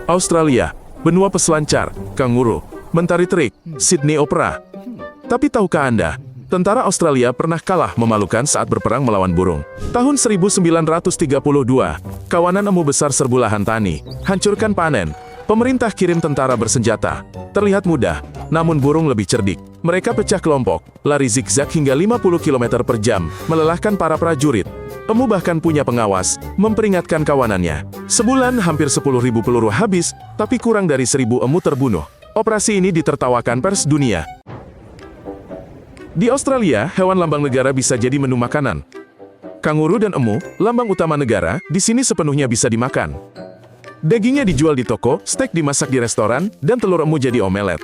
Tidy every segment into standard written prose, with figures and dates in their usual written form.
Australia, benua peselancar, kanguru, mentari terik, Sydney Opera. Tapi tahukah Anda, tentara Australia pernah kalah memalukan saat berperang melawan burung. Tahun 1932, kawanan emu besar serbu lahan tani, hancurkan panen. Pemerintah kirim tentara bersenjata. Terlihat mudah, namun burung lebih cerdik. Mereka pecah kelompok, lari zigzag hingga 50 km per jam, melelahkan para prajurit. Emu bahkan punya pengawas, memperingatkan kawanannya. Sebulan hampir 10.000 peluru habis, tapi kurang dari 1.000 emu terbunuh. Operasi ini ditertawakan pers dunia. Di Australia, hewan lambang negara bisa jadi menu makanan. Kanguru dan emu, lambang utama negara, di sini sepenuhnya bisa dimakan. Dagingnya dijual di toko, steak dimasak di restoran, dan telur emu jadi omelet.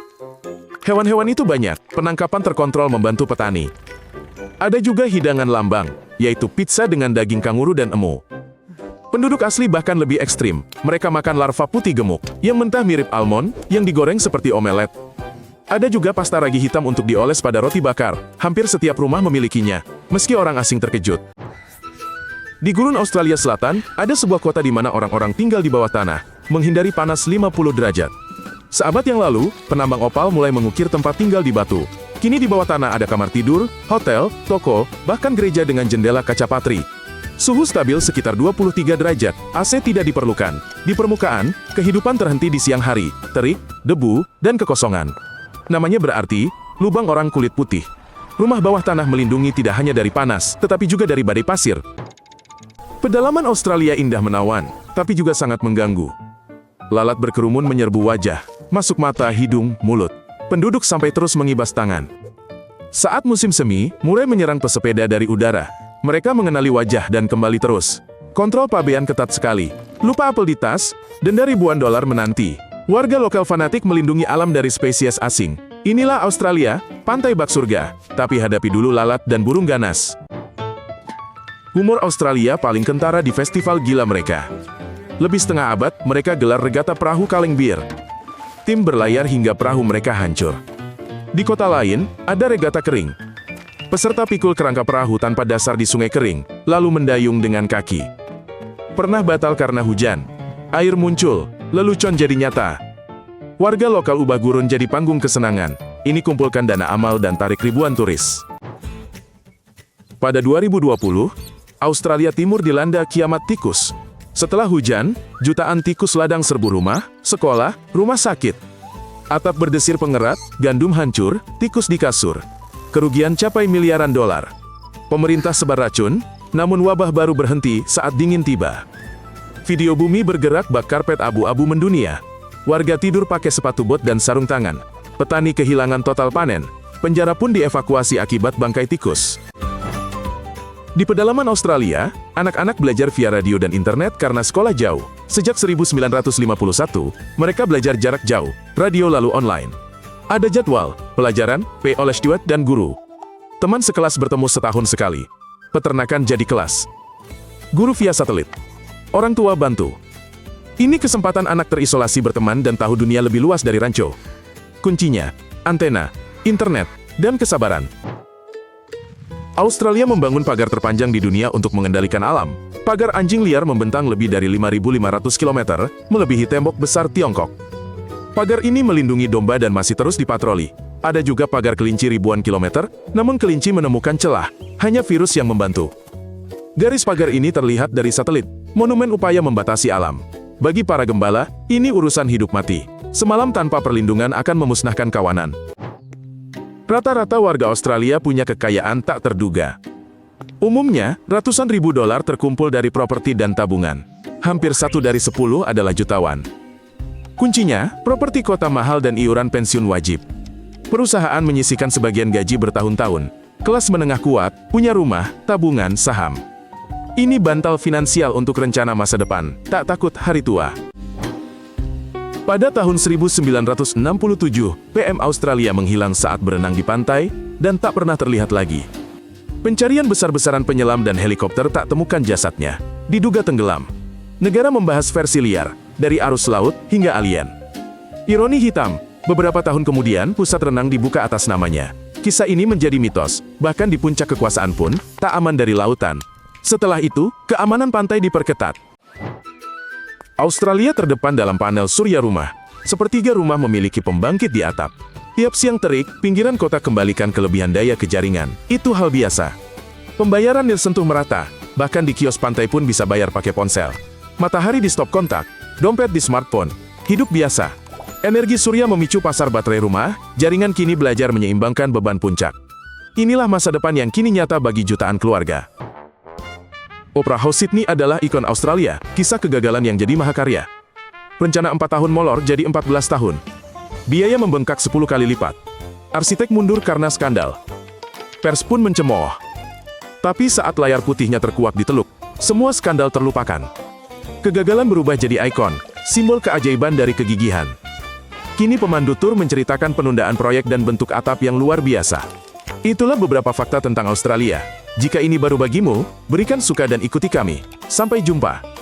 Hewan-hewan itu banyak, penangkapan terkontrol membantu petani. Ada juga hidangan lambang, yaitu pizza dengan daging kanguru dan emu. Penduduk asli bahkan lebih ekstrim, mereka makan larva putih gemuk, yang mentah mirip almond, yang digoreng seperti omelet. Ada juga pasta ragi hitam untuk dioles pada roti bakar, hampir setiap rumah memilikinya, meski orang asing terkejut. Di gurun Australia Selatan, ada sebuah kota di mana orang-orang tinggal di bawah tanah, menghindari panas 50 derajat. Seabad yang lalu, penambang opal mulai mengukir tempat tinggal di batu. Kini di bawah tanah ada kamar tidur, hotel, toko, bahkan gereja dengan jendela kaca patri. Suhu stabil sekitar 23 derajat, AC tidak diperlukan. Di permukaan, kehidupan terhenti di siang hari, terik, debu, dan kekosongan. Namanya berarti, lubang orang kulit putih. Rumah bawah tanah melindungi tidak hanya dari panas, tetapi juga dari badai pasir. Pedalaman Australia indah menawan, tapi juga sangat mengganggu. Lalat berkerumun menyerbu wajah, masuk mata, hidung, mulut. Penduduk sampai terus mengibas tangan. Saat musim semi, mulai menyerang pesepeda dari udara. Mereka mengenali wajah dan kembali terus. Kontrol pabean ketat sekali. Lupa apel di tas, denda ribuan dolar menanti. Warga lokal fanatik melindungi alam dari spesies asing. Inilah Australia, pantai bak surga. Tapi hadapi dulu lalat dan burung ganas. Humor Australia paling kentara di festival gila mereka. Lebih setengah abad, mereka gelar regata perahu kaleng bir. Tim berlayar hingga perahu mereka hancur. Di kota lain, ada regata kering. Peserta pikul kerangka perahu tanpa dasar di sungai kering, lalu mendayung dengan kaki. Pernah batal karena hujan. Air muncul, lelucon jadi nyata. Warga lokal ubah gurun jadi panggung kesenangan. Ini kumpulkan dana amal dan tarik ribuan turis. Pada 2020, Australia Timur dilanda kiamat tikus. Setelah hujan, jutaan tikus ladang serbu rumah, sekolah, rumah sakit. Atap berdesir pengerat, gandum hancur, tikus di kasur. Kerugian capai miliaran dolar. Pemerintah sebar racun, namun wabah baru berhenti saat dingin tiba. Video bumi bergerak bak karpet abu-abu mendunia. Warga tidur pakai sepatu bot dan sarung tangan. Petani kehilangan total panen. Penjara pun dievakuasi akibat bangkai tikus. Di pedalaman Australia, anak-anak belajar via radio dan internet karena sekolah jauh. Sejak 1951, mereka belajar jarak jauh, radio lalu online. Ada jadwal, pelajaran, oleh steward dan guru. Teman sekelas bertemu setahun sekali. Peternakan jadi kelas. Guru via satelit. Orang tua bantu. Ini kesempatan anak terisolasi berteman dan tahu dunia lebih luas dari rancho. Kuncinya, antena, internet, dan kesabaran. Australia membangun pagar terpanjang di dunia untuk mengendalikan alam. Pagar anjing liar membentang lebih dari 5.500 km, melebihi tembok besar Tiongkok. Pagar ini melindungi domba dan masih terus dipatroli. Ada juga pagar kelinci ribuan kilometer, namun kelinci menemukan celah, hanya virus yang membantu. Garis pagar ini terlihat dari satelit, monumen upaya membatasi alam. Bagi para gembala, ini urusan hidup mati. Semalam tanpa perlindungan akan memusnahkan kawanan. Rata-rata warga Australia punya kekayaan tak terduga. Umumnya, ratusan ribu dolar terkumpul dari properti dan tabungan. Hampir 1 dari 10 adalah jutawan. Kuncinya, properti kota mahal dan iuran pensiun wajib. Perusahaan menyisihkan sebagian gaji bertahun-tahun. Kelas menengah kuat, punya rumah, tabungan, saham. Ini bantal finansial untuk rencana masa depan, tak takut hari tua. Pada tahun 1967, PM Australia menghilang saat berenang di pantai, dan tak pernah terlihat lagi. Pencarian besar-besaran penyelam dan helikopter tak temukan jasadnya. Diduga tenggelam. Negara membahas versi liar, dari arus laut hingga alien. Ironi hitam, beberapa tahun kemudian pusat renang dibuka atas namanya. Kisah ini menjadi mitos, bahkan di puncak kekuasaan pun, tak aman dari lautan. Setelah itu, keamanan pantai diperketat. Australia terdepan dalam panel surya rumah. Sepertiga rumah memiliki pembangkit di atap. Tiap siang terik, pinggiran kota kembalikan kelebihan daya ke jaringan. Itu hal biasa. Pembayaran nirsentuh merata, bahkan di kios pantai pun bisa bayar pakai ponsel. Matahari di stop kontak, dompet di smartphone. Hidup biasa. Energi surya memicu pasar baterai rumah, jaringan kini belajar menyeimbangkan beban puncak. Inilah masa depan yang kini nyata bagi jutaan keluarga. Opera House Sydney adalah ikon Australia, kisah kegagalan yang jadi mahakarya. Rencana 4 tahun molor jadi 14 tahun. Biaya membengkak 10 kali lipat. Arsitek mundur karena skandal. Pers pun mencemooh. Tapi saat layar putihnya terkuak di teluk, semua skandal terlupakan. Kegagalan berubah jadi ikon, simbol keajaiban dari kegigihan. Kini pemandu tur menceritakan penundaan proyek dan bentuk atap yang luar biasa. Itulah beberapa fakta tentang Australia. Jika ini baru bagimu, berikan suka dan ikuti kami. Sampai jumpa.